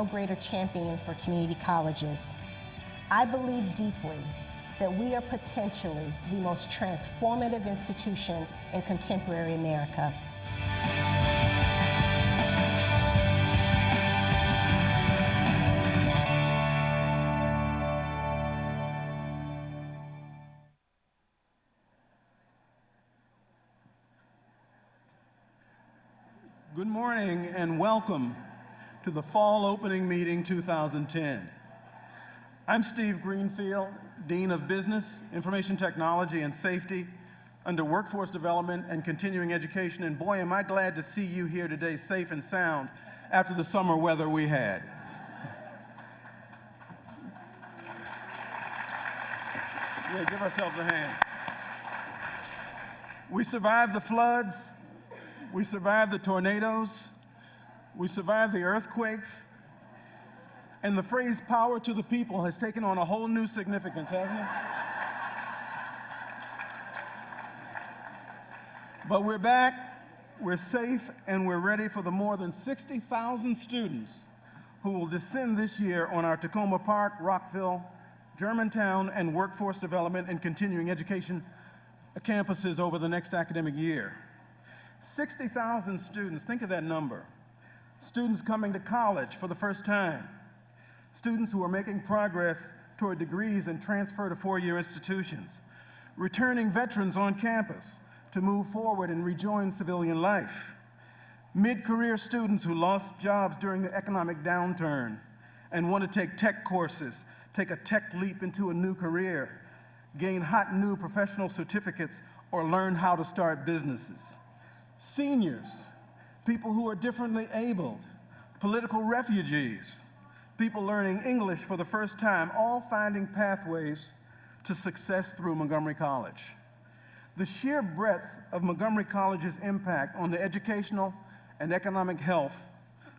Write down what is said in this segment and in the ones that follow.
no greater champion for community colleges. I believe deeply that we are potentially the most transformative institution in contemporary America. Good morning and welcome to the Fall Opening Meeting 2010. I'm Steve Greenfield, Dean of Business, Information Technology and Safety under Workforce Development and Continuing Education, and boy, am I glad to see you here today safe and sound after the summer weather we had. Yeah, give ourselves a hand. We survived the floods, we survived the tornadoes, we survived the earthquakes, and the phrase "power to the people" has taken on a whole new significance, hasn't it? But we're back, we're safe, and we're ready for the more than 60,000 students who will descend this year on our Tacoma Park, Rockville, Germantown, and Workforce Development and Continuing Education campuses over the next academic year. 60,000 students, think of that number. Students coming to college for the first time. Students who are making progress toward degrees and transfer to four-year institutions. Returning veterans on campus to move forward and rejoin civilian life. Mid-career students who lost jobs during the economic downturn and want to take tech courses, take a tech leap into a new career, gain hot new professional certificates, or learn how to start businesses. Seniors, people who are differently abled, political refugees, people learning English for the first time, all finding pathways to success through Montgomery College. The sheer breadth of Montgomery College's impact on the educational and economic health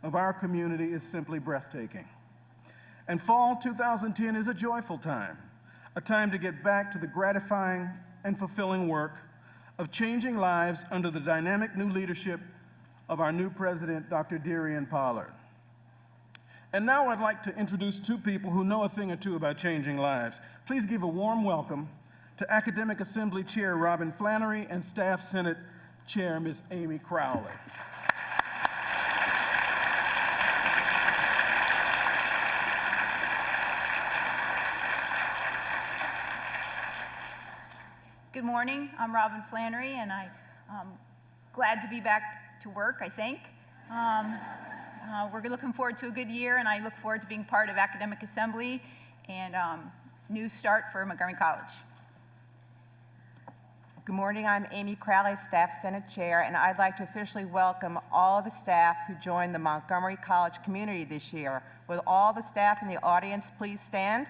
of our community is simply breathtaking. And fall 2010 is a joyful time, a time to get back to the gratifying and fulfilling work of changing lives under the dynamic new leadership of our new president, Dr. DeRionne Pollard. And now I'd like to introduce two people who know a thing or two about changing lives. Please give a warm welcome to Academic Assembly Chair Robin Flannery and Staff Senate Chair Ms. Amy Crowley. Good morning, I'm Robin Flannery, and I'm glad to be back to work, I think. We're looking forward to a good year, and I look forward to being part of Academic Assembly and new start for Montgomery College. Good morning, I'm Amy Crowley, Staff Senate Chair, and I'd like to officially welcome all of the staff who joined the Montgomery College community this year. Will all the staff in the audience please stand?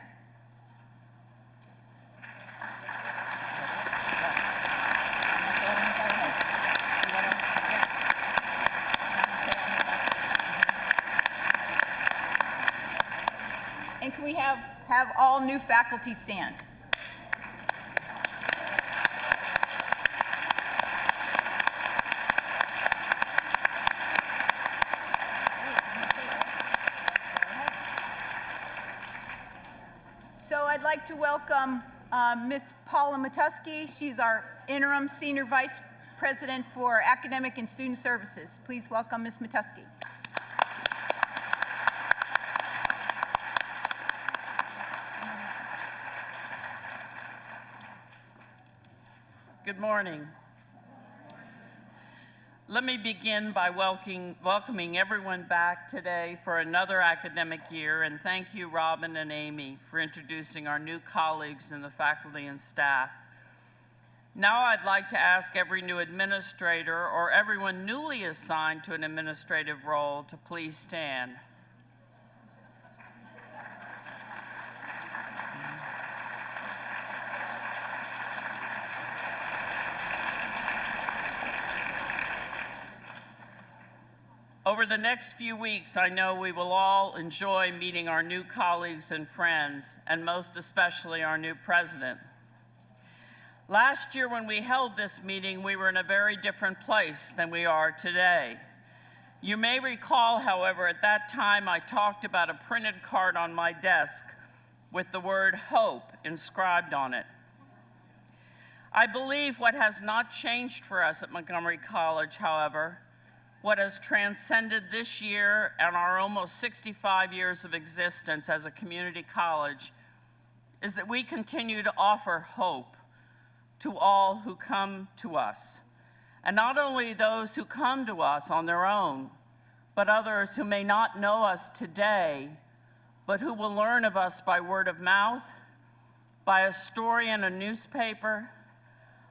And can we have all new faculty stand? So I'd like to welcome Ms. Paula Matusky. She's our interim Senior Vice President for Academic and Student Services. Please welcome Ms. Matusky. Good morning. Let me begin by welcoming everyone back today for another academic year, and thank you, Robin and Amy, for introducing our new colleagues and the faculty and staff. Now I'd like to ask every new administrator or everyone newly assigned to an administrative role to please stand. Over the next few weeks, I know we will all enjoy meeting our new colleagues and friends, and most especially our new president. Last year when we held this meeting, we were in a very different place than we are today. You may recall, however, at that time I talked about a printed card on my desk with the word hope inscribed on it. I believe what has not changed for us at Montgomery College, however, what has transcended this year and our almost 65 years of existence as a community college, is that we continue to offer hope to all who come to us. And not only those who come to us on their own, but others who may not know us today, but who will learn of us by word of mouth, by a story in a newspaper,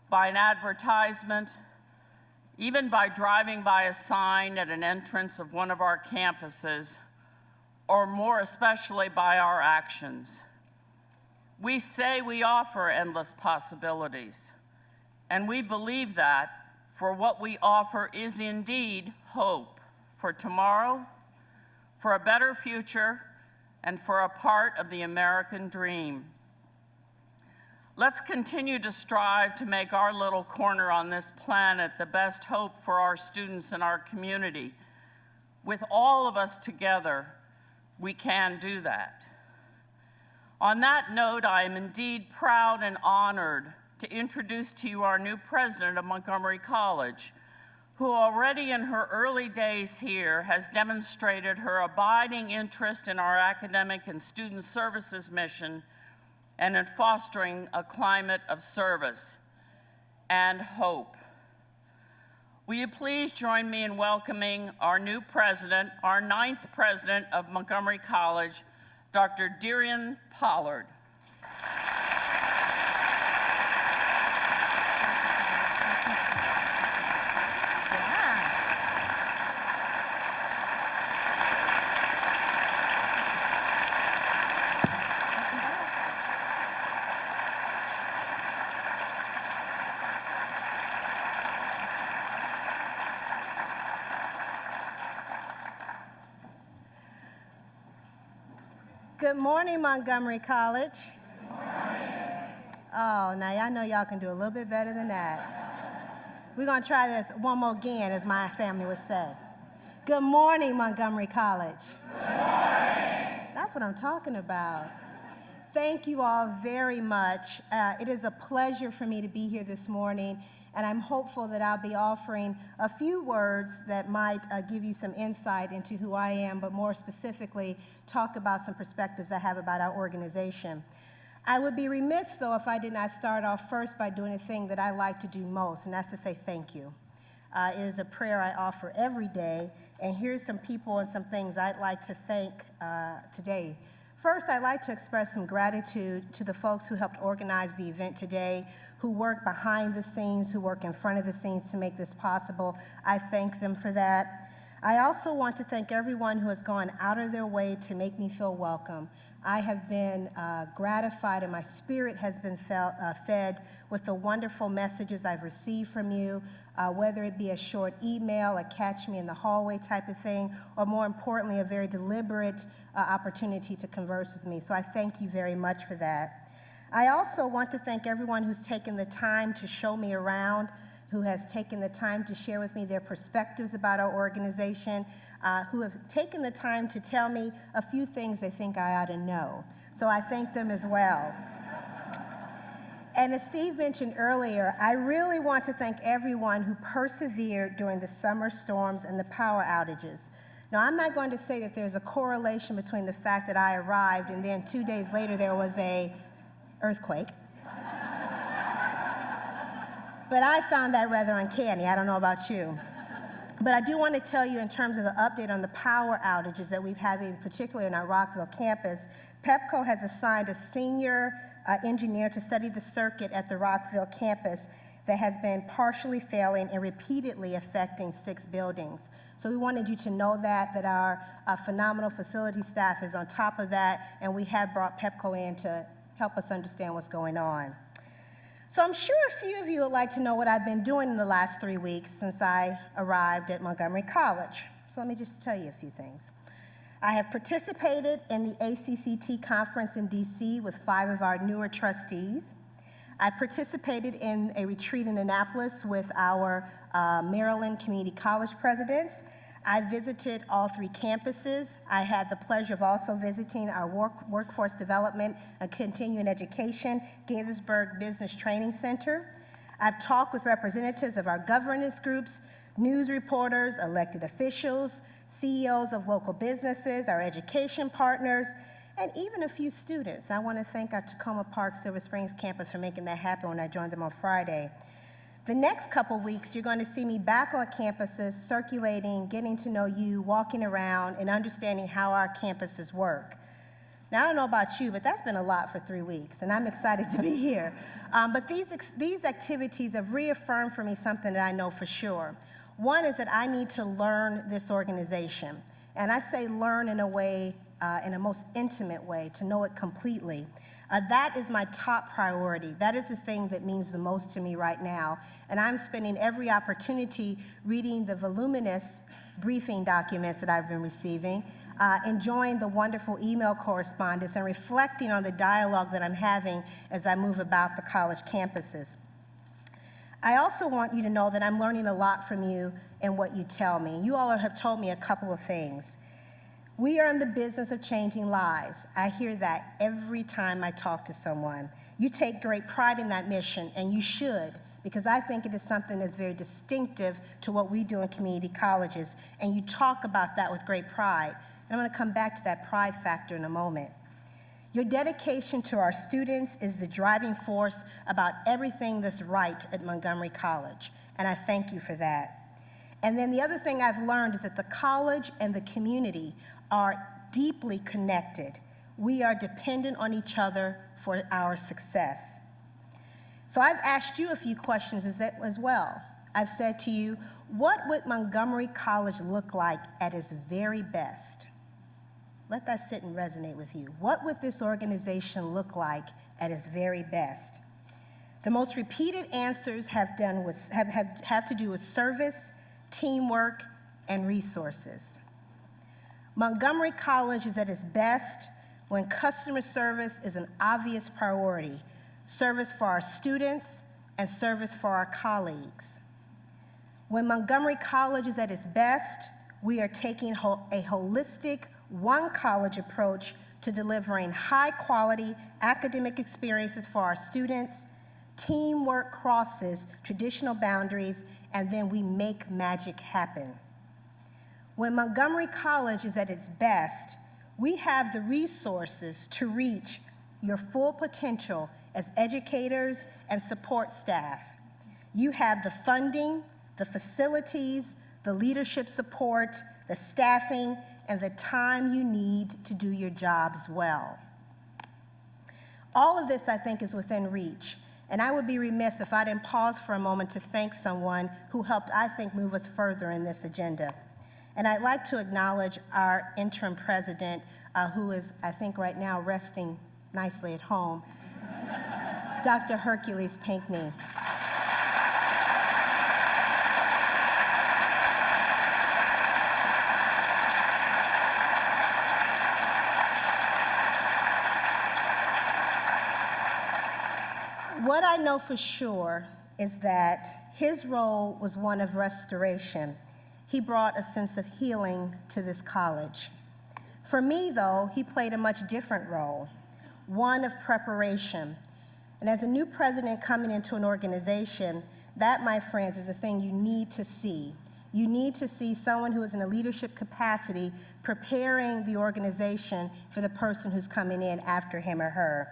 by an advertisement, even by driving by a sign at an entrance of one of our campuses, or more especially by our actions. We say we offer endless possibilities, and we believe that, for what we offer is indeed hope for tomorrow, for a better future, and for a part of the American dream. Let's continue to strive to make our little corner on this planet the best hope for our students and our community. With all of us together, we can do that. On that note, I am indeed proud and honored to introduce to you our new president of Montgomery College, who already in her early days here has demonstrated her abiding interest in our academic and student services mission and in fostering a climate of service and hope. Will you please join me in welcoming our new president, our 9th president of Montgomery College, Dr. DeRionne Pollard. Good morning, Montgomery College. Good morning. Oh, now y'all know y'all can do a little bit better than that. We're gonna try this one more again, as my family would say. Good morning, Montgomery College. Good morning. That's what I'm talking about. Thank you all very much. It is a pleasure for me to be here this morning, and I'm hopeful that I'll be offering a few words that might give you some insight into who I am, but more specifically, talk about some perspectives I have about our organization. I would be remiss, though, if I did not start off first by doing a thing that I like to do most, and that's to say thank you. It is a prayer I offer every day, and here's some people and some things I'd like to thank today. First, I'd like to express some gratitude to the folks who helped organize the event today, who work behind the scenes, who work in front of the scenes to make this possible. I thank them for that. I also want to thank everyone who has gone out of their way to make me feel welcome. I have been gratified, and my spirit has been fed with the wonderful messages I've received from you, whether it be a short email, a catch me in the hallway type of thing, or more importantly, a very deliberate opportunity to converse with me. So I thank you very much for that. I also want to thank everyone who's taken the time to show me around, who has taken the time to share with me their perspectives about our organization, who have taken the time to tell me a few things they think I ought to know. So I thank them as well. And as Steve mentioned earlier, I really want to thank everyone who persevered during the summer storms and the power outages. Now, I'm not going to say that there's a correlation between the fact that I arrived and then 2 days later there was an earthquake. But I found that rather uncanny. I don't know about you. But I do want to tell you, in terms of the update on the power outages that we've had, particularly in our Rockville campus, PEPCO has assigned a senior engineer to study the circuit at the Rockville campus that has been partially failing and repeatedly affecting 6 buildings. So we wanted you to know that our phenomenal facility staff is on top of that, and we have brought PEPCO in to help us understand what's going on. So I'm sure a few of you would like to know what I've been doing in the last 3 weeks since I arrived at Montgomery College. So let me just tell you a few things. I have participated in the ACCT conference in DC with 5 of our newer trustees. I participated in a retreat in Annapolis with our Maryland Community College presidents. I visited all 3 campuses. I had the pleasure of also visiting our Workforce Development and Continuing Education Gaithersburg Business Training Center. I've talked with representatives of our governance groups, news reporters, elected officials, CEOs of local businesses, our education partners, and even a few students. I want to thank our Tacoma Park Silver Springs campus for making that happen when I joined them on Friday. The next couple weeks, you're going to see me back on campuses, circulating, getting to know you, walking around, and understanding how our campuses work. Now, I don't know about you, but that's been a lot for 3 weeks, and I'm excited to be here. But these activities have reaffirmed for me something that I know for sure. One is that I need to learn this organization. And I say learn in a way, in a most intimate way, to know it completely. That is my top priority. That is the thing that means the most to me right now. And I'm spending every opportunity reading the voluminous briefing documents that I've been receiving, enjoying the wonderful email correspondence, and reflecting on the dialogue that I'm having as I move about the college campuses. I also want you to know that I'm learning a lot from you and what you tell me. You all have told me a couple of things. We are in the business of changing lives. I hear that every time I talk to someone. You take great pride in that mission, and you should, because I think it is something that's very distinctive to what we do in community colleges, and you talk about that with great pride. And I'm going to come back to that pride factor in a moment. Your dedication to our students is the driving force about everything that's right at Montgomery College, and I thank you for that. And then the other thing I've learned is that the college and the community are deeply connected. We are dependent on each other for our success. So I've asked you a few questions as well. I've said to you, what would Montgomery College look like at its very best? Let that sit and resonate with you. What would this organization look like at its very best? The most repeated answers have to do with service, teamwork, and resources. Montgomery College is at its best when customer service is an obvious priority, service for our students and service for our colleagues. When Montgomery College is at its best, we are taking a holistic, one college approach to delivering high-quality academic experiences for our students. Teamwork crosses traditional boundaries, and then we make magic happen. When Montgomery College is at its best, we have the resources to reach your full potential as educators and support staff. You have the funding, the facilities, the leadership support, the staffing, and the time you need to do your jobs well. All of this, I think, is within reach, and I would be remiss if I didn't pause for a moment to thank someone who helped, I think, move us further in this agenda. And I'd like to acknowledge our interim president, who is, I think, right now resting nicely at home, Dr. Hercules Pinckney. What I know for sure is that his role was one of restoration. He brought a sense of healing to this college. For me, though, he played a much different role, one of preparation. And as a new president coming into an organization, that, my friends, is the thing you need to see. You need to see someone who is in a leadership capacity preparing the organization for the person who's coming in after him or her.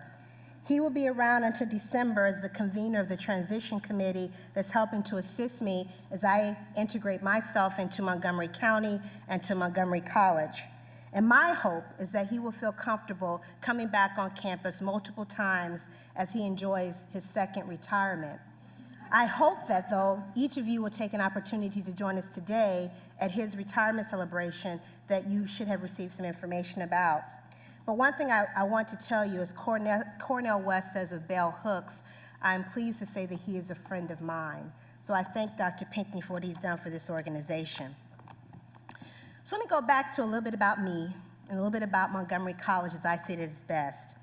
He will be around until December as the convener of the transition committee that's helping to assist me as I integrate myself into Montgomery County and to Montgomery College. And my hope is that he will feel comfortable coming back on campus multiple times as he enjoys his second retirement. I hope that, though, each of you will take an opportunity to join us today at his retirement celebration that you should have received some information about. But one thing I want to tell you, as Cornell West says of Bell Hooks, I'm pleased to say that he is a friend of mine. So I thank Dr. Pinckney for what he's done for this organization. So let me go back to a little bit about me and a little bit about Montgomery College as I see it at its best.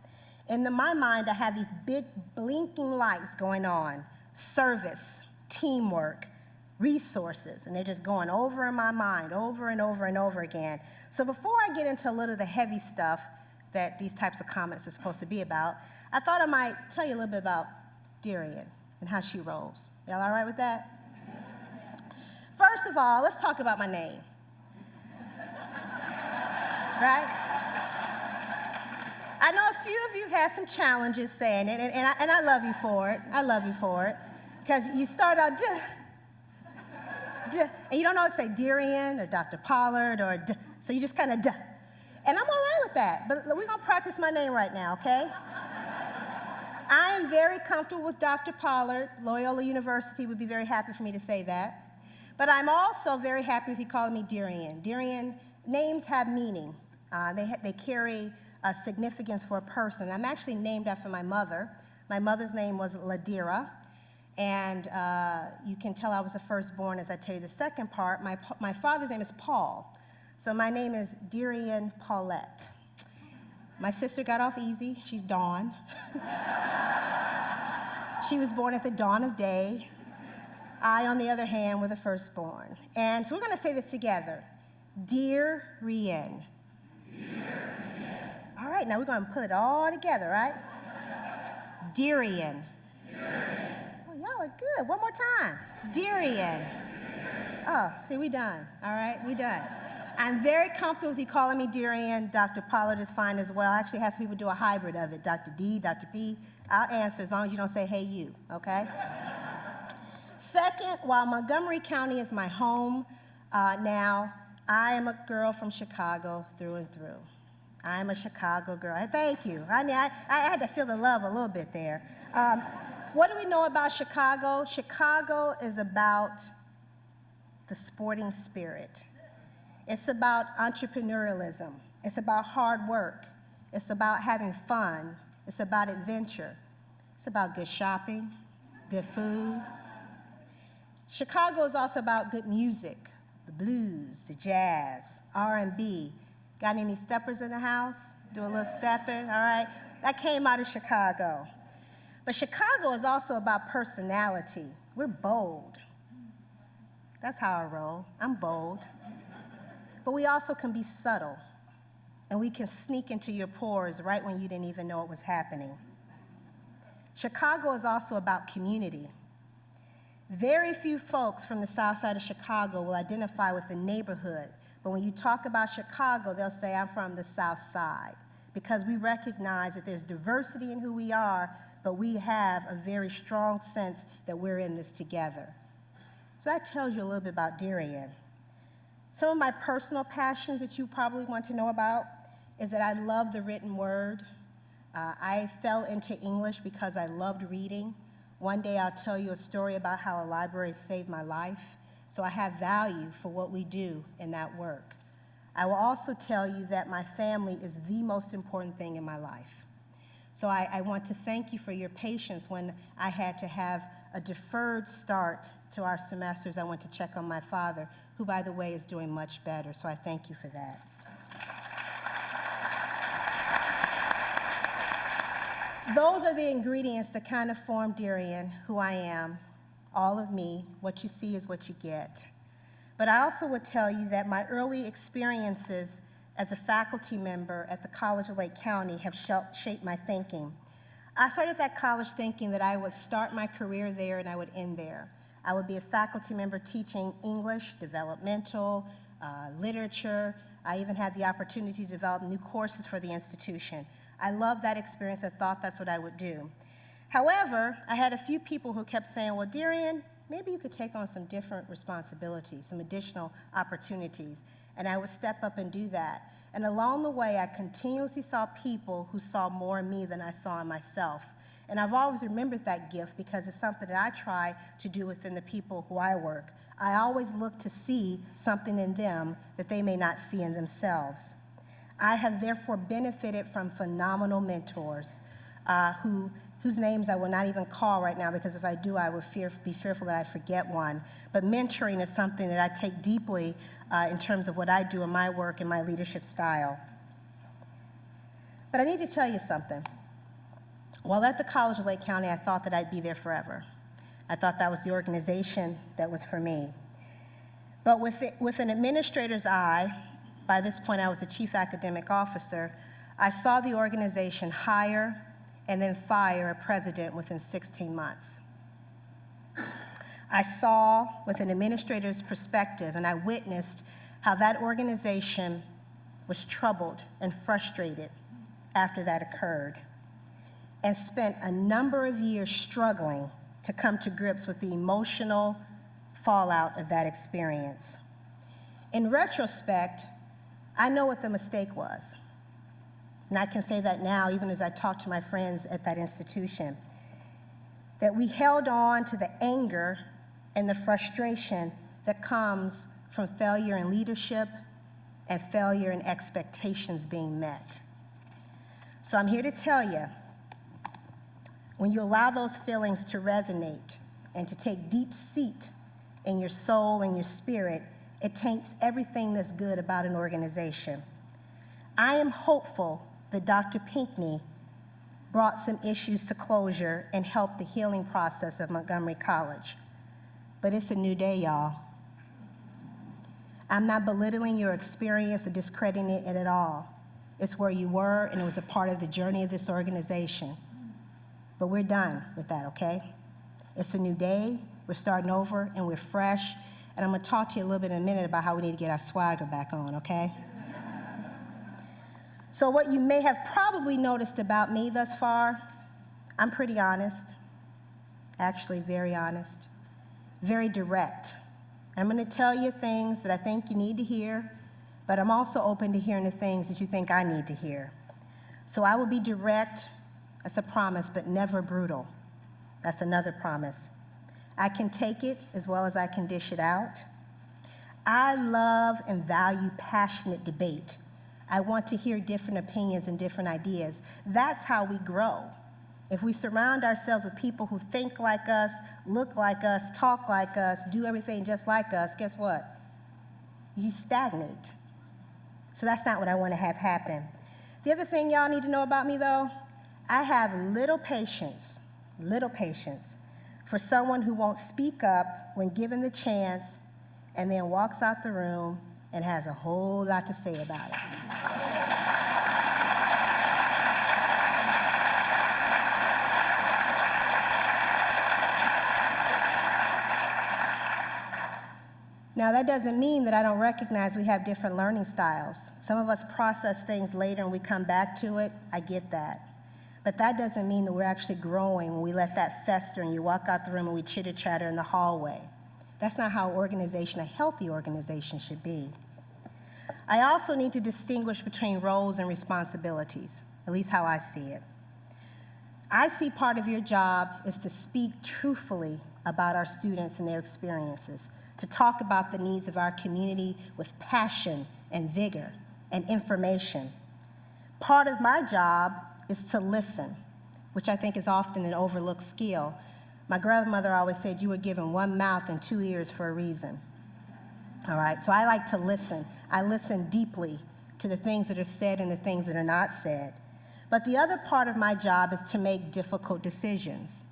In my mind, I have these big blinking lights going on: service, teamwork, resources, and they're just going over in my mind over and over and over again. So before I get into a little of the heavy stuff that these types of comments are supposed to be about, I thought I might tell you a little bit about DeRionne and how she rolls. Y'all all right with that? First of all, let's talk about my name. Right? I know a few of you have had some challenges saying it, and I love you for it. I love you for it. Because you start out, and you don't know what to say, DeRionne or Dr. Pollard, or so you just kind of, and I'm all right with that, but we're going to practice my name right now, okay? I am very comfortable with Dr. Pollard. Loyola University would be very happy for me to say that. But I'm also very happy with you calling me DeRionne. DeRionne, names have meaning. They carry a significance for a person. I'm actually named after my mother. My mother's name was Ladira, and you can tell I was the firstborn as I tell you the second part. My father's name is Paul, so my name is DeRionne Paulette. My sister got off easy. She's Dawn. She was born at the dawn of day. I, on the other hand, were the firstborn. And so we're going to say this together. DeRionne. All right, now we're going to put it all together, right? DeRionne. Oh, y'all are good. One more time. DeRionne. Oh, see, we done. All right, we done. I'm very comfortable with you calling me DeRionne. Dr. Pollard is fine as well. I actually have some people do a hybrid of it. Dr. D, Dr. P. I'll answer as long as you don't say, hey, you, okay? Second, while Montgomery County is my home now, I am a girl from Chicago through and through. I'm a Chicago girl. Thank you. I mean, I had to feel the love a little bit there. What do we know about Chicago? Chicago is about the sporting spirit. It's about entrepreneurialism. It's about hard work. It's about having fun. It's about adventure. It's about good shopping, good food. Chicago is also about good music, the blues, the jazz, R&B. Got any steppers in the house? Do a little stepping, all right? That came out of Chicago. But Chicago is also about personality. We're bold. That's how I roll. I'm bold. But we also can be subtle, and we can sneak into your pores right when you didn't even know it was happening. Chicago is also about community. Very few folks from the south side of Chicago will identify with the neighborhood, but when you talk about Chicago, they'll say, I'm from the south side, because we recognize that there's diversity in who we are, but we have a very strong sense that we're in this together. So that tells you a little bit about DeRionne. Some of my personal passions that you probably want to know about is that I love the written word. I fell into English because I loved reading. One day I'll tell you a story about how a library saved my life. So I have value for what we do in that work. I will also tell you that my family is the most important thing in my life. So I want to thank you for your patience when I had to have a deferred start to our semesters. I went to check on my father, who, by the way, is doing much better. So I thank you for that. Those are the ingredients that kind of form DeRionne, who I am, all of me. What you see is what you get. But I also would tell you that my early experiences as a faculty member at the College of Lake County have shaped my thinking. I started at that college thinking that I would start my career there and I would end there. I would be a faculty member teaching English, developmental, literature. I even had the opportunity to develop new courses for the institution. I loved that experience. I thought that's what I would do. However, I had a few people who kept saying, well, DeRionne, maybe you could take on some different responsibilities, some additional opportunities. And I would step up and do that. And along the way, I continuously saw people who saw more in me than I saw in myself. And I've always remembered that gift because it's something that I try to do within the people who I work. I always look to see something in them that they may not see in themselves. I have therefore benefited from phenomenal mentors whose names I will not even call right now, because if I do, I would be fearful that I forget one. But mentoring is something that I take deeply in terms of what I do in my work and my leadership style. But I need to tell you something. While at the College of Lake County, I thought that I'd be there forever. I thought that was the organization that was for me. But with an administrator's eye, by this point I was the chief academic officer, I saw the organization hire and then fire a president within 16 months. I saw with an administrator's perspective, and I witnessed how that organization was troubled and frustrated after that occurred, and spent a number of years struggling to come to grips with the emotional fallout of that experience. In retrospect, I know what the mistake was. And I can say that now, even as I talk to my friends at that institution, that we held on to the anger and the frustration that comes from failure in leadership and failure in expectations being met. So I'm here to tell you, when you allow those feelings to resonate and to take deep seat in your soul and your spirit, it taints everything that's good about an organization. I am hopeful that Dr. Pinckney brought some issues to closure and helped the healing process of Montgomery College. But it's a new day, y'all. I'm not belittling your experience or discrediting it at all. It's where you were, and it was a part of the journey of this organization. But we're done with that, okay? It's a new day, we're starting over, and we're fresh. And I'm gonna talk to you a little bit in a minute about how we need to get our swagger back on, okay? So what you may have probably noticed about me thus far, I'm pretty honest, actually very honest, very direct. I'm gonna tell you things that I think you need to hear, but I'm also open to hearing the things that you think I need to hear. So I will be direct, that's a promise, but never brutal. That's another promise. I can take it as well as I can dish it out. I love and value passionate debate. I want to hear different opinions and different ideas. That's how we grow. If we surround ourselves with people who think like us, look like us, talk like us, do everything just like us, guess what? You stagnate. So that's not what I want to have happen. The other thing y'all need to know about me though, I have little patience for someone who won't speak up when given the chance and then walks out the room and has a whole lot to say about it. Now, that doesn't mean that I don't recognize we have different learning styles. Some of us process things later and we come back to it. I get that. But that doesn't mean that we're actually growing when we let that fester and you walk out the room and we chitter-chatter in the hallway. That's not how a healthy organization should be. I also need to distinguish between roles and responsibilities, at least how I see it. I see part of your job is to speak truthfully about our students and their experiences, to talk about the needs of our community with passion and vigor and information. Part of my job is to listen, which I think is often an overlooked skill. My grandmother always said you were given one mouth and 2 ears for a reason. All right, so I like to listen. I listen deeply to the things that are said and the things that are not said. But the other part of my job is to make difficult decisions.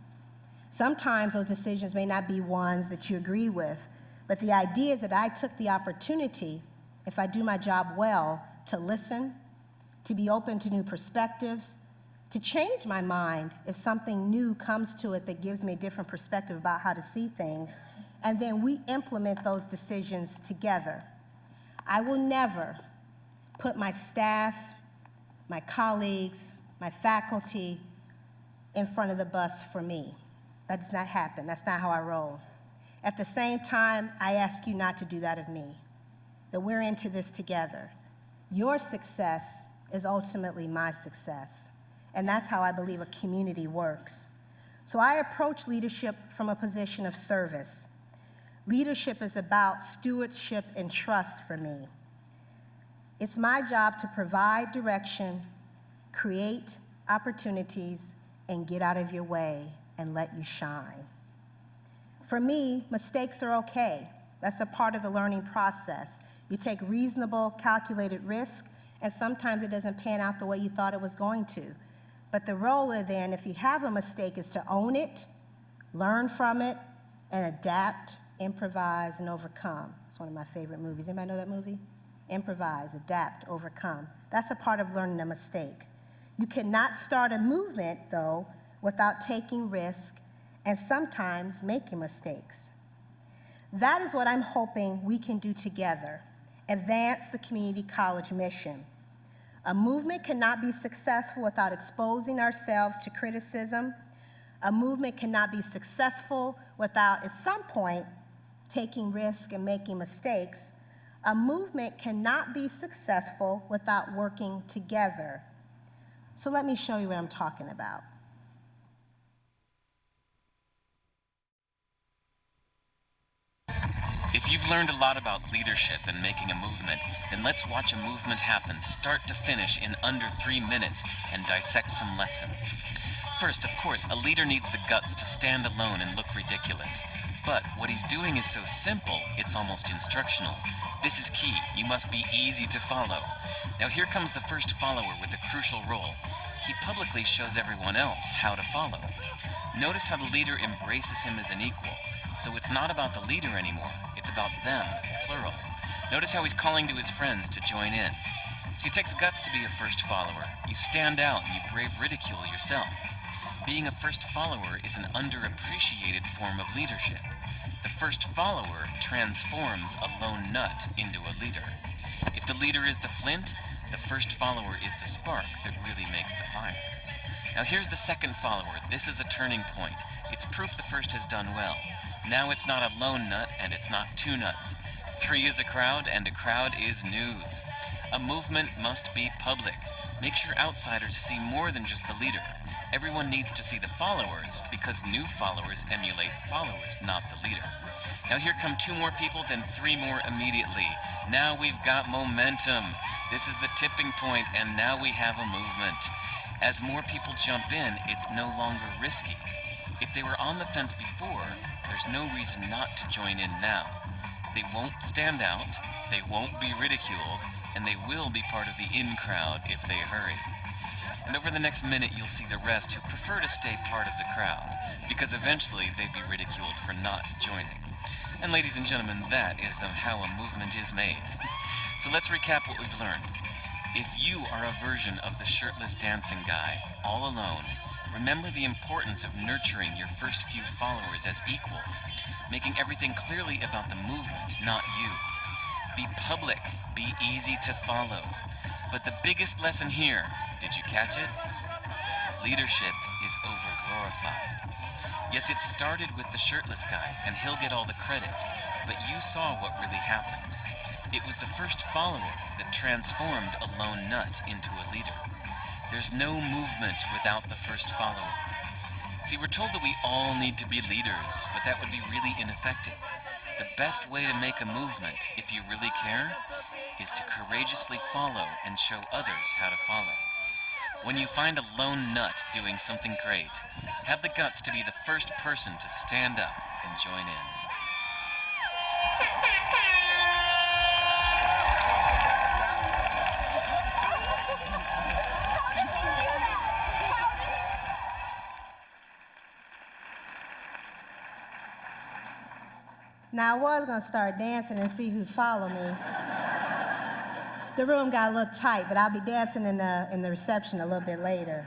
Sometimes those decisions may not be ones that you agree with, but the idea is that I took the opportunity, if I do my job well, to listen, to be open to new perspectives, to change my mind if something new comes to it that gives me a different perspective about how to see things, and then we implement those decisions together. I will never put my staff, my colleagues, my faculty in front of the bus for me. That does not happen. That's not how I roll. At the same time, I ask you not to do that of me, that we're into this together. Your success is ultimately my success, and that's how I believe a community works. So I approach leadership from a position of service. Leadership is about stewardship and trust for me. It's my job to provide direction, create opportunities, and get out of your way and let you shine. For me, mistakes are okay. That's a part of the learning process. You take reasonable, calculated risk, and sometimes it doesn't pan out the way you thought it was going to. But the role then, if you have a mistake, is to own it, learn from it, and adapt, improvise, and overcome. It's one of my favorite movies. Anybody know that movie? Improvise, adapt, overcome. That's a part of learning a mistake. You cannot start a movement, though, without taking risks and sometimes making mistakes. That is what I'm hoping we can do together, advance the community college mission. A movement cannot be successful without exposing ourselves to criticism. A movement cannot be successful without, at some point, taking risks and making mistakes. A movement cannot be successful without working together. So let me show you what I'm talking about. If you've learned a lot about leadership and making a movement, then let's watch a movement happen start to finish in under 3 minutes and dissect some lessons. First, of course, a leader needs the guts to stand alone and look ridiculous. But what he's doing is so simple, it's almost instructional. This is key. You must be easy to follow. Now here comes the first follower with a crucial role. He publicly shows everyone else how to follow. Notice how the leader embraces him as an equal. So it's not about the leader anymore. It's about them, plural. Notice how he's calling to his friends to join in. So it takes guts to be a first follower. You stand out and you brave ridicule yourself. Being a first follower is an underappreciated form of leadership. The first follower transforms a lone nut into a leader. If the leader is the flint, the first follower is the spark that really makes the fire. Now here's the second follower. This is a turning point. It's proof the first has done well. Now it's not a lone nut and it's not two nuts. 3 is a crowd and a crowd is news. A movement must be public. Make sure outsiders see more than just the leader. Everyone needs to see the followers because new followers emulate followers, not the leader. Now here come 2 more people, then 3 more immediately. Now we've got momentum. This is the tipping point, and now we have a movement. As more people jump in, it's no longer risky. If they were on the fence before, there's no reason not to join in now. They won't stand out, they won't be ridiculed, and they will be part of the in crowd if they hurry. And over the next minute, you'll see the rest who prefer to stay part of the crowd, because eventually they'd be ridiculed for not joining. And ladies and gentlemen, that is how a movement is made. So let's recap what we've learned. If you are a version of the shirtless dancing guy, all alone, remember the importance of nurturing your first few followers as equals, making everything clearly about the movement, not you. Be public, be easy to follow. But the biggest lesson here, did you catch it? Leadership is overglorified. Yes, it started with the shirtless guy, and he'll get all the credit, but you saw what really happened. It was the first follower that transformed a lone nut into a leader. There's no movement without the first follower. See, we're told that we all need to be leaders, but that would be really ineffective. The best way to make a movement, if you really care, is to courageously follow and show others how to follow. When you find a lone nut doing something great, have the guts to be the first person to stand up and join in. Now, I was going to start dancing and see who'd follow me. The room got a little tight, but I'll be dancing in the reception a little bit later.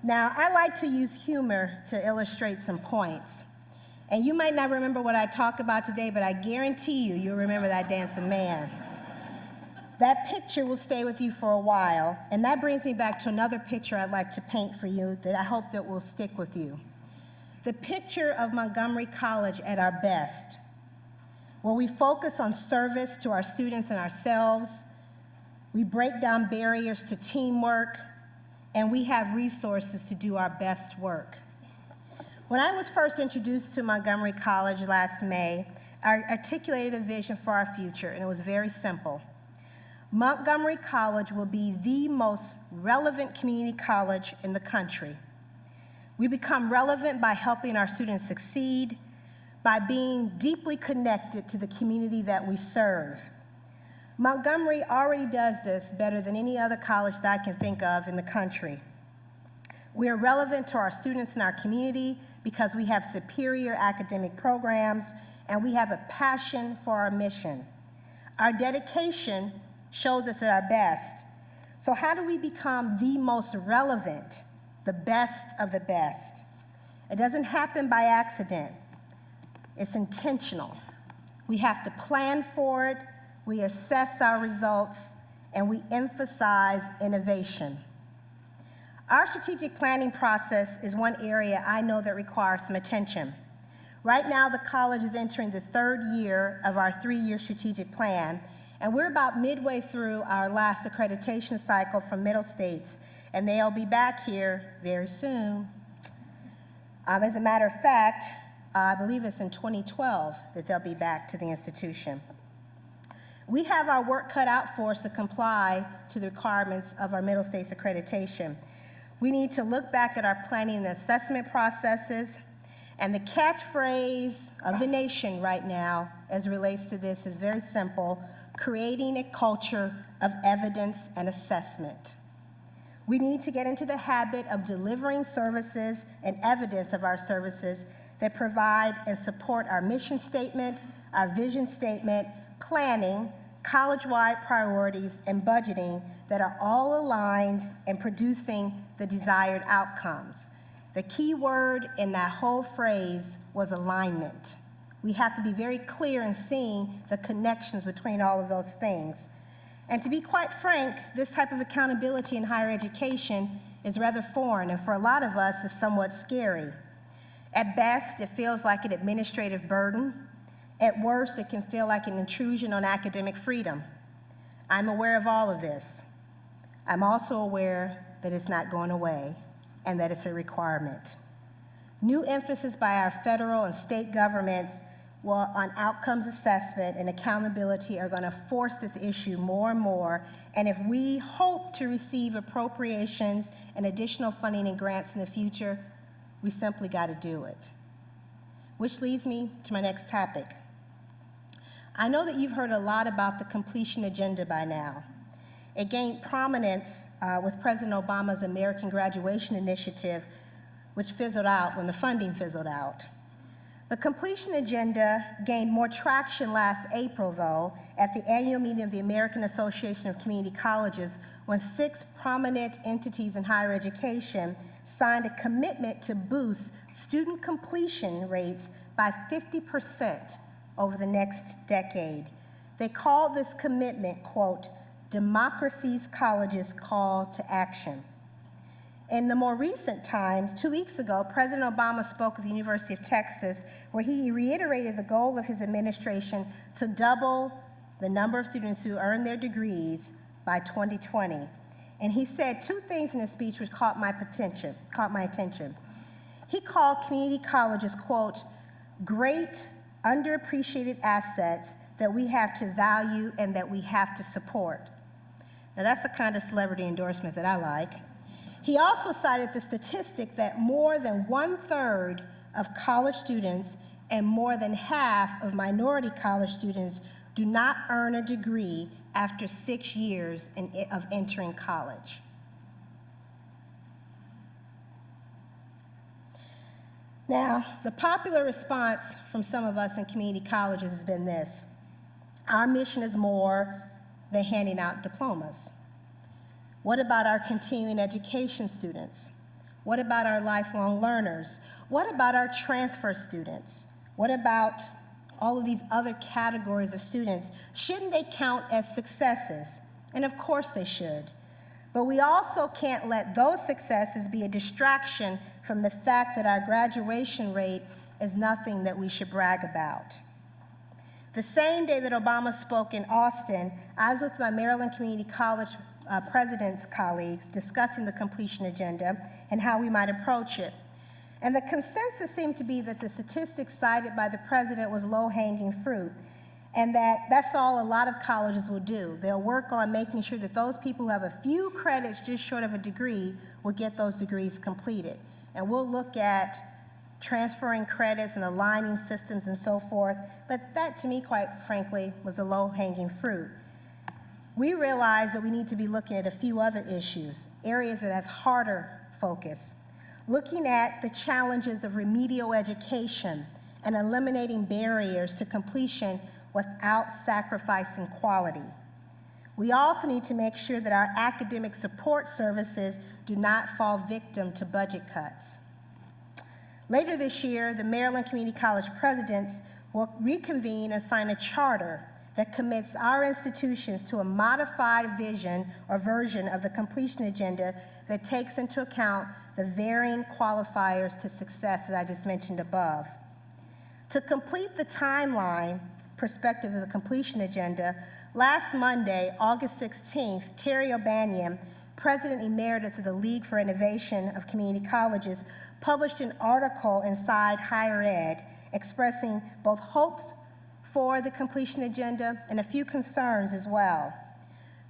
Now, I like to use humor to illustrate some points. And you might not remember what I talk about today, but I guarantee you'll remember that dancing man. That picture will stay with you for a while, and that brings me back to another picture I'd like to paint for you that I hope that will stick with you. The picture of Montgomery College at our best, where we focus on service to our students and ourselves, we break down barriers to teamwork, and we have resources to do our best work. When I was first introduced to Montgomery College last May, I articulated a vision for our future, and it was very simple. Montgomery College will be the most relevant community college in the country. We become relevant by helping our students succeed, by being deeply connected to the community that we serve. Montgomery already does this better than any other college that I can think of in the country. We are relevant to our students and our community because we have superior academic programs and we have a passion for our mission. Our dedication shows us at our best. So how do we become the most relevant, the best of the best? It doesn't happen by accident. It's intentional. We have to plan for it, we assess our results, and we emphasize innovation. Our strategic planning process is one area I know that requires some attention. Right now, the college is entering the third year of our 3-year strategic plan, and we're about midway through our last accreditation cycle from Middle States, and they'll be back here very soon. As a matter of fact, I believe it's in 2012 that they'll be back to the institution. We have our work cut out for us to comply to the requirements of our Middle States accreditation. We need to look back at our planning and assessment processes, and the catchphrase of the nation right now as it relates to this is very simple: creating a culture of evidence and assessment. We need to get into the habit of delivering services and evidence of our services that provide and support our mission statement, our vision statement, planning, college-wide priorities, and budgeting that are all aligned and producing the desired outcomes. The key word in that whole phrase was alignment. We have to be very clear in seeing the connections between all of those things. And to be quite frank, this type of accountability in higher education is rather foreign, and for a lot of us, is somewhat scary. At best, it feels like an administrative burden. At worst, it can feel like an intrusion on academic freedom. I'm aware of all of this. I'm also aware that it's not going away and that it's a requirement. New emphasis by our federal and state governments on outcomes assessment and accountability are going to force this issue more and more, and if we hope to receive appropriations and additional funding and grants in the future, we simply got to do it. Which leads me to my next topic. I know that you've heard a lot about the completion agenda by now. It gained prominence with President Obama's American Graduation Initiative, which fizzled out when the funding fizzled out. The completion agenda gained more traction last April, though, at the annual meeting of the American Association of Community Colleges, when 6 prominent entities in higher education signed a commitment to boost student completion rates by 50% over the next decade. They called this commitment, quote, "Democracy's Colleges Call to Action." In the more recent times, 2 weeks ago, President Obama spoke at the University of Texas, where he reiterated the goal of his administration to double the number of students who earn their degrees by 2020. And he said 2 things in his speech which caught my attention. He called community colleges, quote, "great, underappreciated assets that we have to value and that we have to support." Now that's the kind of celebrity endorsement that I like. He also cited the statistic that more than 1/3 of college students and more than half of minority college students do not earn a degree after 6 years of entering college. Now, the popular response from some of us in community colleges has been this: our mission is more than handing out diplomas. What about our continuing education students? What about our lifelong learners? What about our transfer students? What about all of these other categories of students? Shouldn't they count as successes? And of course they should. But we also can't let those successes be a distraction from the fact that our graduation rate is nothing that we should brag about. The same day that Obama spoke in Austin, I was with my Maryland Community College president's colleagues discussing the completion agenda and how we might approach it. And the consensus seemed to be that the statistics cited by the president was low-hanging fruit, and that's all a lot of colleges will do. They'll work on making sure that those people who have a few credits just short of a degree will get those degrees completed. And we'll look at transferring credits and aligning systems and so forth, but that to me, quite frankly, was a low-hanging fruit. We realize that we need to be looking at a few other issues, areas that have harder focus, looking at the challenges of remedial education and eliminating barriers to completion without sacrificing quality. We also need to make sure that our academic support services do not fall victim to budget cuts. Later this year, the Maryland Community College presidents will reconvene and sign a charter that commits our institutions to a modified vision or version of the completion agenda that takes into account the varying qualifiers to success that I just mentioned above. To complete the timeline perspective of the completion agenda, last Monday, August 16th, Terry O'Banion, President Emeritus of the League for Innovation of Community Colleges, published an article inside Higher Ed expressing both hopes for the completion agenda and a few concerns as well.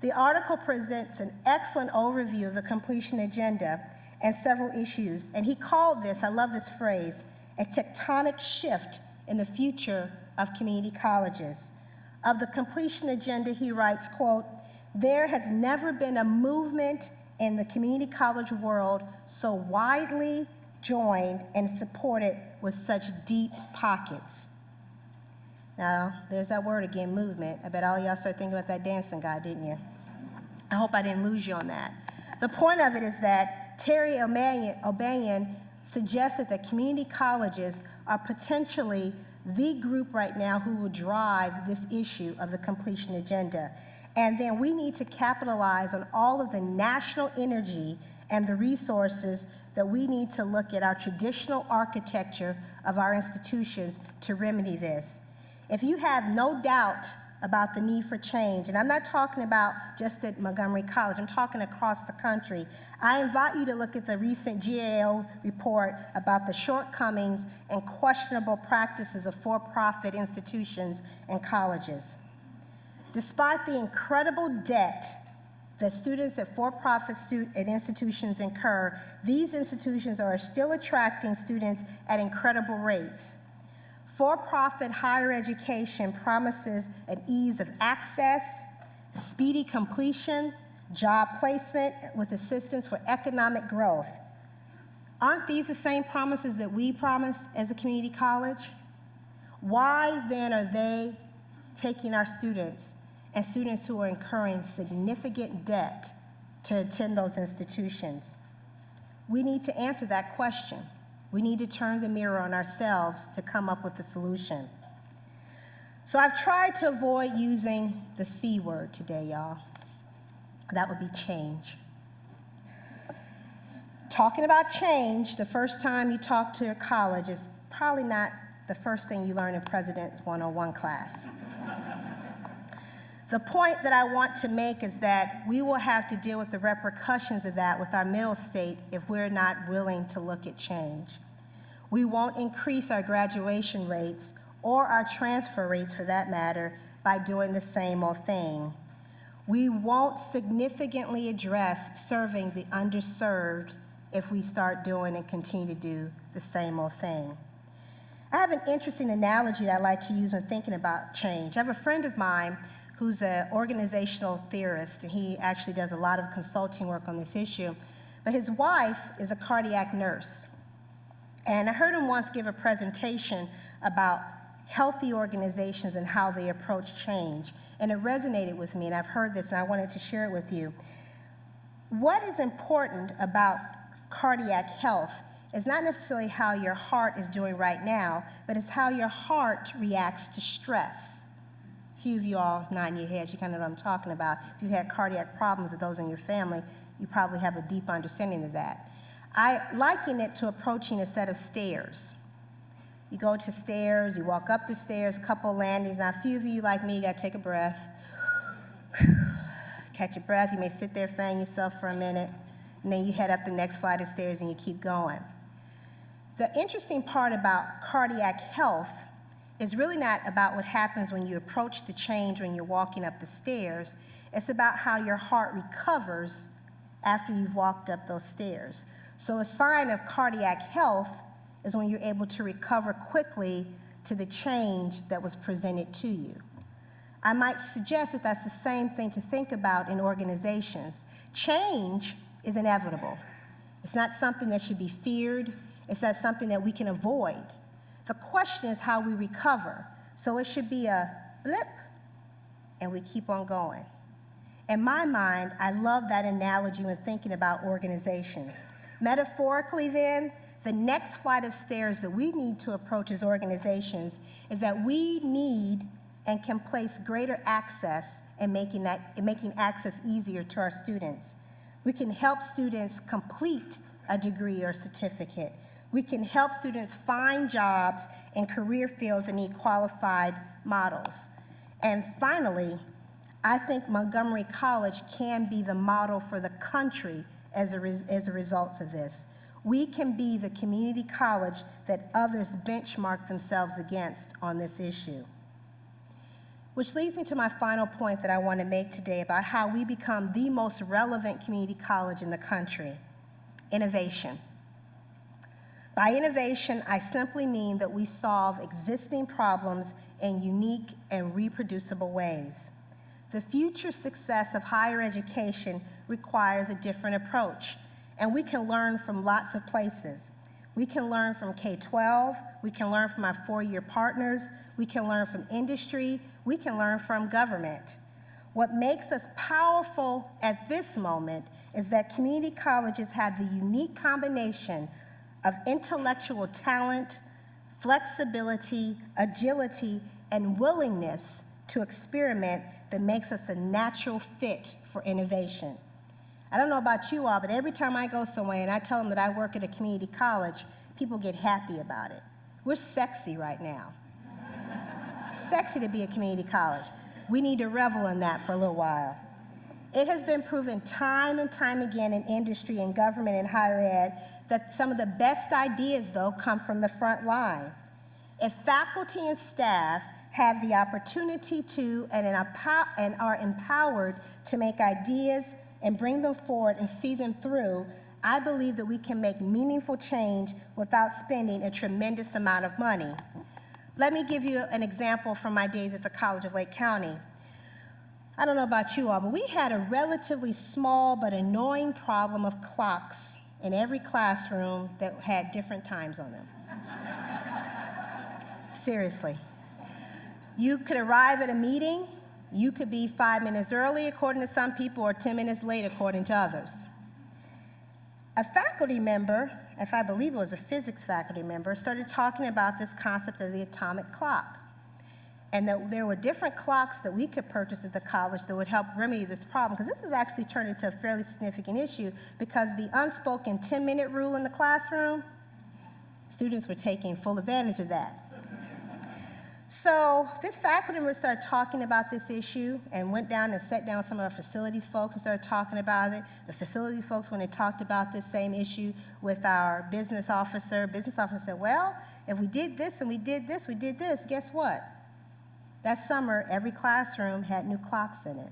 The article presents an excellent overview of the completion agenda and several issues, and he called this, I love this phrase, a tectonic shift in the future of community colleges. Of the completion agenda, he writes, quote, "There has never been a movement in the community college world so widely joined and supported with such deep pockets." Now, there's that word again, movement. I bet all y'all started thinking about that dancing guy, didn't you? I hope I didn't lose you on that. The point of it is that Terry O'Banion suggested that community colleges are potentially the group right now who will drive this issue of the completion agenda. And then we need to capitalize on all of the national energy and the resources that we need to look at our traditional architecture of our institutions to remedy this. If you have no doubt about the need for change, and I'm not talking about just at Montgomery College, I'm talking across the country, I invite you to look at the recent GAO report about the shortcomings and questionable practices of for-profit institutions and colleges. Despite the incredible debt that students at for-profit institutions incur, these institutions are still attracting students at incredible rates. For-profit higher education promises an ease of access, speedy completion, job placement with assistance for economic growth. Aren't these the same promises that we promise as a community college? Why then are they taking our students and students who are incurring significant debt to attend those institutions? We need to answer that question. We need to turn the mirror on ourselves to come up with a solution. So I've tried to avoid using the C word today, y'all. That would be change. Talking about change, the first time you talk to a college is probably not the first thing you learn in President's 101 class. The point that I want to make is that we will have to deal with the repercussions of that with our middle state if we're not willing to look at change. We won't increase our graduation rates or our transfer rates for that matter by doing the same old thing. We won't significantly address serving the underserved if we start doing and continue to do the same old thing. I have an interesting analogy that I like to use when thinking about change. I have a friend of mine who's an organizational theorist, and he actually does a lot of consulting work on this issue. But his wife is a cardiac nurse. And I heard him once give a presentation about healthy organizations and how they approach change. And it resonated with me, and I've heard this, and I wanted to share it with you. What is important about cardiac health is not necessarily how your heart is doing right now, but it's how your heart reacts to stress. A few of you all nodding your heads, you kind of know what I'm talking about. If you've had cardiac problems or those in your family, you probably have a deep understanding of that. I liken it to approaching a set of stairs. You go to stairs, you walk up the stairs, a couple landings. Now, a few of you, like me, you gotta take a breath. Catch your breath, you may sit there, fan yourself for a minute, and then you head up the next flight of stairs and you keep going. The interesting part about cardiac health is really not about what happens when you approach the change when you're walking up the stairs. It's about how your heart recovers after you've walked up those stairs. So a sign of cardiac health is when you're able to recover quickly to the change that was presented to you. I might suggest that that's the same thing to think about in organizations. Change is inevitable. It's not something that should be feared. It's not something that we can avoid. The question is how we recover. So it should be a blip, and we keep on going. In my mind, I love that analogy when thinking about organizations. Metaphorically then, the next flight of stairs that we need to approach as organizations is that we need and can place greater access and making access easier to our students. We can help students complete a degree or certificate. We can help students find jobs in career fields that need qualified models. And finally, I think Montgomery College can be the model for the country as a result of this. We can be the community college that others benchmark themselves against on this issue. Which leads me to my final point that I want to make today about how we become the most relevant community college in the country: innovation. By innovation, I simply mean that we solve existing problems in unique and reproducible ways. The future success of higher education requires a different approach, and we can learn from lots of places. We can learn from K-12, we can learn from our four-year partners, we can learn from industry, we can learn from government. What makes us powerful at this moment is that community colleges have the unique combination of intellectual talent, flexibility, agility, and willingness to experiment that makes us a natural fit for innovation. I don't know about you all, but every time I go somewhere and I tell them that I work at a community college, people get happy about it. We're sexy right now. Sexy to be a community college. We need to revel in that for a little while. It has been proven time and time again in industry and government and higher ed that some of the best ideas, though, come from the front line. If faculty and staff have the opportunity to and are empowered to make ideas and bring them forward and see them through, I believe that we can make meaningful change without spending a tremendous amount of money. Let me give you an example from my days at the College of Lake County. I don't know about you all, but we had a relatively small but annoying problem of clocks in every classroom that had different times on them. Seriously. You could arrive at a meeting, you could be 5 minutes early according to some people, or 10 minutes late according to others. A faculty member, if I believe it was a physics faculty member, started talking about this concept of the atomic clock, and that there were different clocks that we could purchase at the college that would help remedy this problem, because this has actually turned into a fairly significant issue, because the unspoken 10-minute rule in the classroom, students were taking full advantage of that. So this faculty member started talking about this issue and went down and sat down with some of our facilities folks and started talking about it. The facilities folks, when they talked about this same issue with our business officer said, well, if we did this and we did this, guess what? That summer, every classroom had new clocks in it.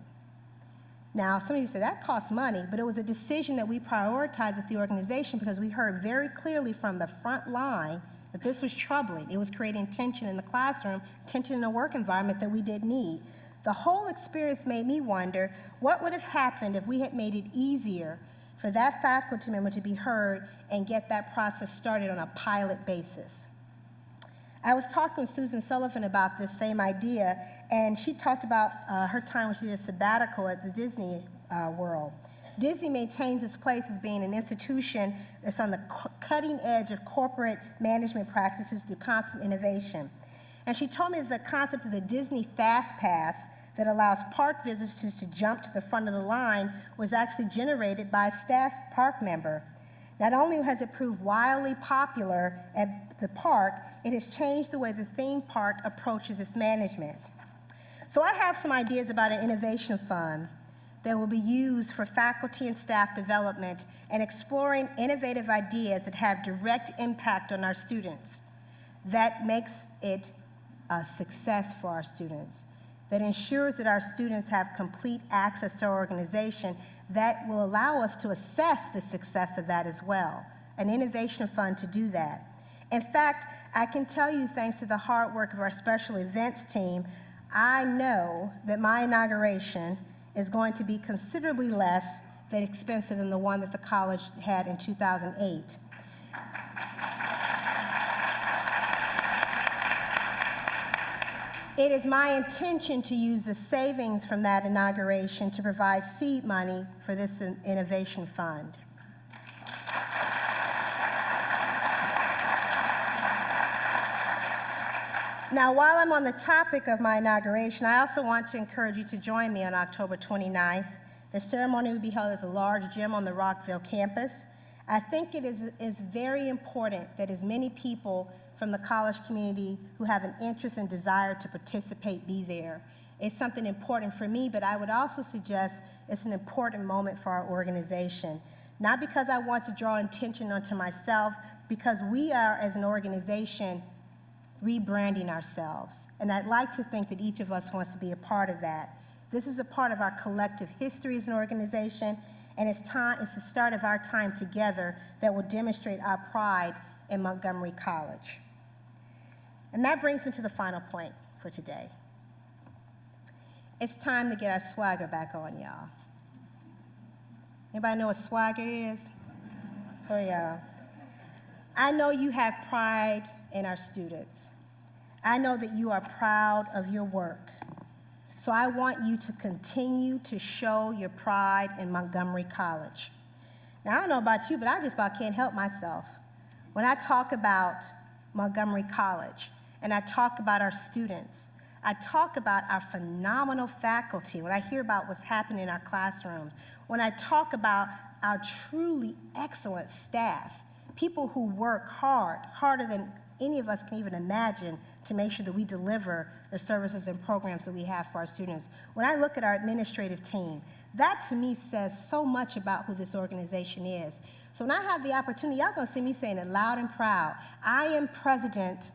Now, some of you say that costs money, but it was a decision that we prioritized at the organization because we heard very clearly from the front line that this was troubling. It was creating tension in the classroom, tension in the work environment that we didn't need. The whole experience made me wonder what would have happened if we had made it easier for that faculty member to be heard and get that process started on a pilot basis. I was talking with Susan Sullivan about this same idea, and she talked about her time when she did a sabbatical at the Disney World. Disney maintains its place as being an institution that's on the cutting edge of corporate management practices through constant innovation. And she told me that the concept of the Disney Fast Pass that allows park visitors to jump to the front of the line was actually generated by a staff park member. Not only has it proved wildly popular at the park, it has changed the way the theme park approaches its management. So I have some ideas about an innovation fund that will be used for faculty and staff development and exploring innovative ideas that have direct impact on our students. That makes it a success for our students, that ensures that our students have complete access to our organization, that will allow us to assess the success of that as well, an innovation fund to do that. In fact, I can tell you, thanks to the hard work of our special events team, I know that my inauguration is going to be considerably less expensive than the one that the college had in 2008. It is my intention to use the savings from that inauguration to provide seed money for this innovation fund. Now, while I'm on the topic of my inauguration, I also want to encourage you to join me on October 29th. The ceremony will be held at the large gym on the Rockville campus. I think it is very important that as many people from the college community who have an interest and desire to participate be there. It's something important for me, but I would also suggest it's an important moment for our organization. Not because I want to draw attention onto myself, because we are, as an organization, rebranding ourselves. And I'd like to think that each of us wants to be a part of that. This is a part of our collective history as an organization, and it's the start of our time together that will demonstrate our pride in Montgomery College. And that brings me to the final point for today. It's time to get our swagger back on, y'all. Anybody know what swagger is? For y'all. I know you have pride in our students. I know that you are proud of your work. So I want you to continue to show your pride in Montgomery College. Now, I don't know about you, but I just about can't help myself. When I talk about Montgomery College, and I talk about our students, I talk about our phenomenal faculty, when I hear about what's happening in our classrooms, when I talk about our truly excellent staff, people who work hard, harder than any of us can even imagine, to make sure that we deliver the services and programs that we have for our students. When I look at our administrative team, that to me says so much about who this organization is. So when I have the opportunity, y'all gonna see me saying it loud and proud, I am president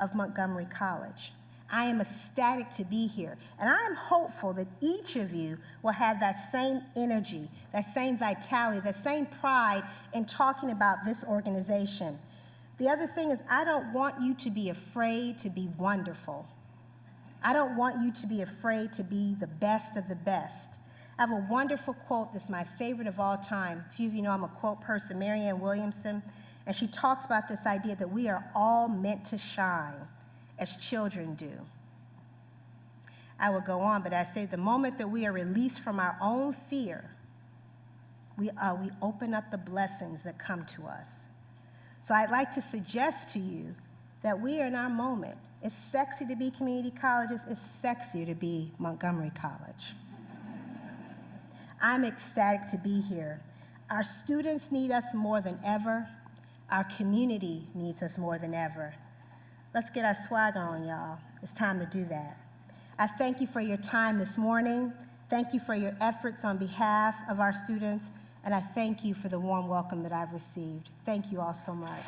of Montgomery College. I am ecstatic to be here, and I am hopeful that each of you will have that same energy, that same vitality, that same pride in talking about this organization. The other thing is, I don't want you to be afraid to be wonderful. I don't want you to be afraid to be the best of the best. I have a wonderful quote that's my favorite of all time. A few of you know I'm a quote person, Marianne Williamson, and she talks about this idea that we are all meant to shine as children do. I will go on, but I say the moment that we are released from our own fear, we open up the blessings that come to us. So I'd like to suggest to you that we are in our moment. It's sexy to be community colleges. It's sexier to be Montgomery College. I'm ecstatic to be here. Our students need us more than ever. Our community needs us more than ever. Let's get our swag on, y'all. It's time to do that. I thank you for your time this morning. Thank you for your efforts on behalf of our students, and I thank you for the warm welcome that I've received. Thank you all so much.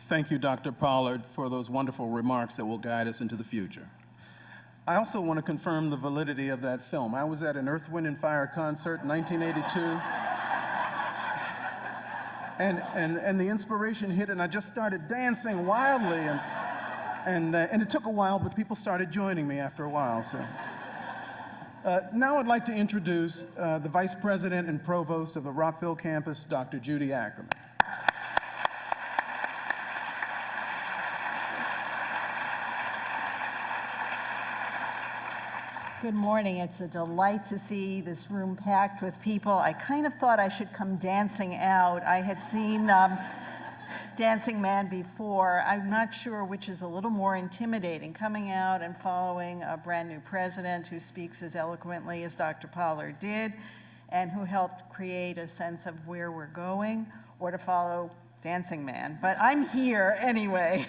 Thank you, Dr. Pollard, for those wonderful remarks that will guide us into the future. I also want to confirm the validity of that film. I was at an Earth, Wind, and Fire concert in 1982, and the inspiration hit, and I just started dancing wildly, and it took a while, but people started joining me after a while. So now I'd like to introduce the Vice President and Provost of the Rockville campus, Dr. Judy Ackerman. Good morning. It's a delight to see this room packed with people. I kind of thought I should come dancing out. I had seen Dancing Man before. I'm not sure which is a little more intimidating, coming out and following a brand new president who speaks as eloquently as Dr. Pollard did, and who helped create a sense of where we're going, or to follow Dancing Man. But I'm here anyway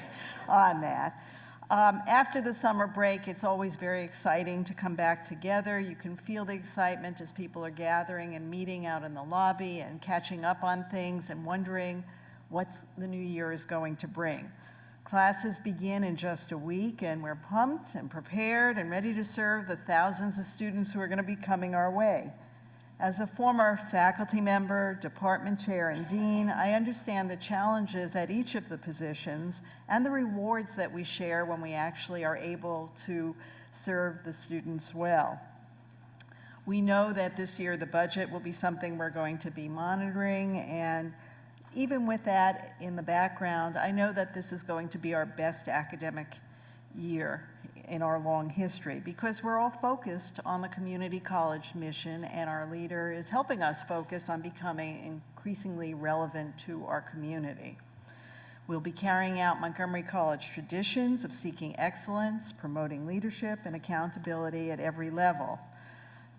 on that. After the summer break, it's always very exciting to come back together. You can feel the excitement as people are gathering and meeting out in the lobby and catching up on things and wondering what the new year is going to bring. Classes begin in just a week, and we're pumped and prepared and ready to serve the thousands of students who are going to be coming our way. As a former faculty member, department chair, and dean, I understand the challenges at each of the positions and the rewards that we share when we actually are able to serve the students well. We know that this year the budget will be something we're going to be monitoring, and even with that in the background, I know that this is going to be our best academic year in our long history, because we're all focused on the community college mission, and our leader is helping us focus on becoming increasingly relevant to our community. We'll be carrying out Montgomery College traditions of seeking excellence, promoting leadership and accountability at every level.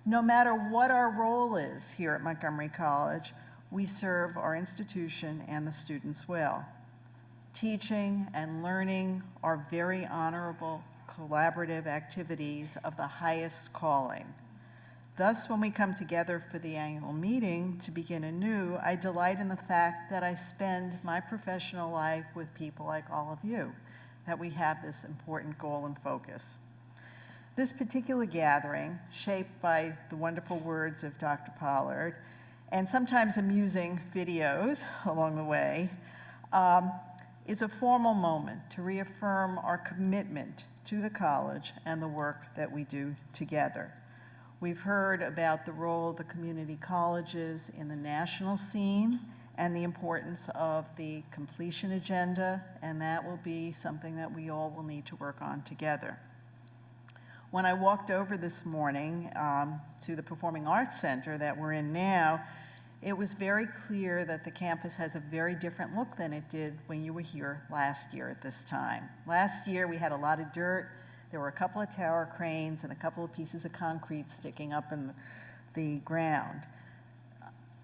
No matter what our role is here at Montgomery College, we serve our institution and the students well. Teaching and learning are very honorable, collaborative activities of the highest calling. Thus, when we come together for the annual meeting to begin anew, I delight in the fact that I spend my professional life with people like all of you, that we have this important goal and focus. This particular gathering, shaped by the wonderful words of Dr. Pollard, and sometimes amusing videos along the way, is a formal moment to reaffirm our commitment to the college and the work that we do together. We've heard about the role of the community colleges in the national scene and the importance of the completion agenda, and that will be something that we all will need to work on together. When I walked over this morning to the Performing Arts Center that we're in now, it was very clear that the campus has a very different look than it did when you were here last year at this time. Last year, we had a lot of dirt. There were a couple of tower cranes and a couple of pieces of concrete sticking up in the ground.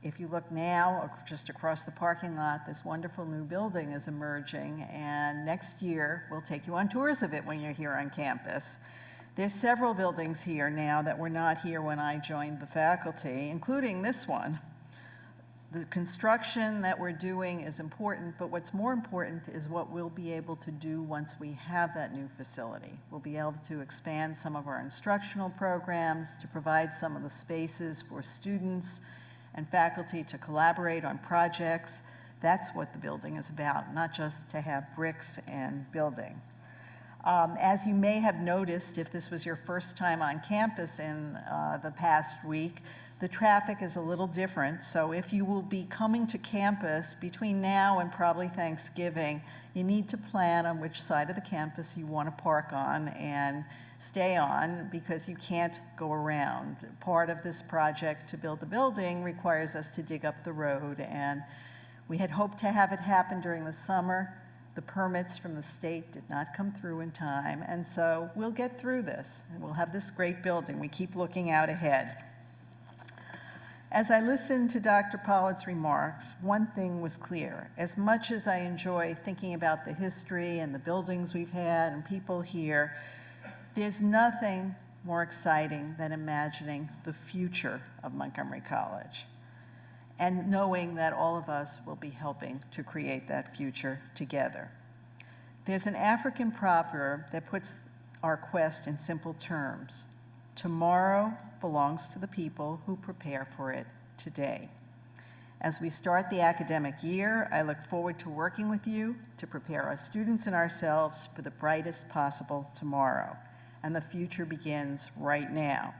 If you look now, just across the parking lot, this wonderful new building is emerging, and next year, we'll take you on tours of it when you're here on campus. There's several buildings here now that were not here when I joined the faculty, including this one. The construction that we're doing is important, but what's more important is what we'll be able to do once we have that new facility. We'll be able to expand some of our instructional programs, to provide some of the spaces for students and faculty to collaborate on projects. That's what the building is about, not just to have bricks and building. As you may have noticed, if this was your first time on campus in the past week, the traffic is a little different. So if you will be coming to campus between now and probably Thanksgiving, you need to plan on which side of the campus you want to park on and stay on, because you can't go around. Part of this project to build the building requires us to dig up the road, and we had hoped to have it happen during the summer. The permits from the state did not come through in time, and so we'll get through this, and we'll have this great building. We keep looking out ahead. As I listened to Dr. Pollard's remarks, one thing was clear. As much as I enjoy thinking about the history and the buildings we've had and people here, there's nothing more exciting than imagining the future of Montgomery College and knowing that all of us will be helping to create that future together. There's an African proverb that puts our quest in simple terms. Tomorrow belongs to the people who prepare for it today. As we start the academic year, I look forward to working with you to prepare our students and ourselves for the brightest possible tomorrow. And the future begins right now.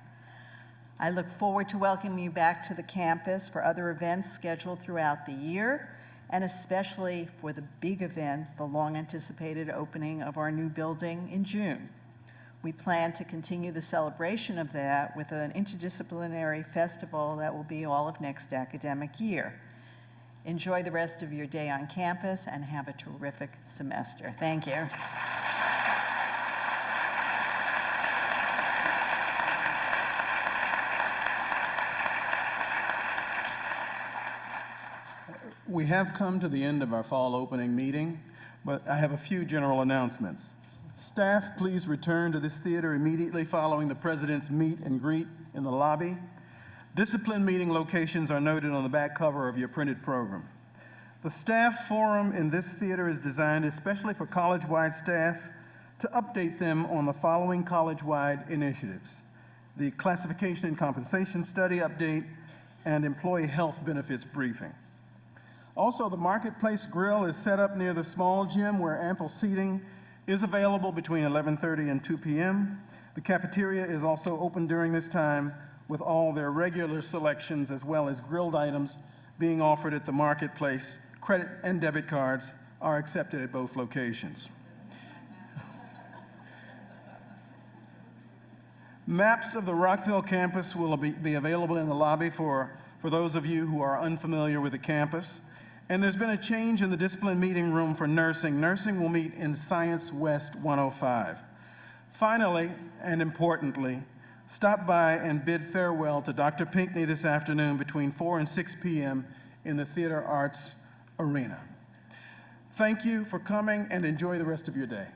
I look forward to welcoming you back to the campus for other events scheduled throughout the year, and especially for the big event, the long-anticipated opening of our new building in June. We plan to continue the celebration of that with an interdisciplinary festival that will be all of next academic year. Enjoy the rest of your day on campus and have a terrific semester. Thank you. We have come to the end of our fall opening meeting, but I have a few general announcements. Staff, please return to this theater immediately following the President's meet and greet in the lobby. Discipline meeting locations are noted on the back cover of your printed program. The staff forum in this theater is designed especially for college-wide staff to update them on the following college-wide initiatives: the classification and compensation study update and employee health benefits briefing. Also, the Marketplace Grill is set up near the small gym where ample seating is available between 11:30 and 2 p.m. The cafeteria is also open during this time with all their regular selections as well as grilled items being offered at the Marketplace. Credit and debit cards are accepted at both locations. Maps of the Rockville campus will be available in the lobby for those of you who are unfamiliar with the campus. And there's been a change in the discipline meeting room for nursing. Nursing will meet in Science West 105. Finally, and importantly, stop by and bid farewell to Dr. Pinckney this afternoon between 4 and 6 p.m. in the Theater Arts Arena. Thank you for coming and enjoy the rest of your day.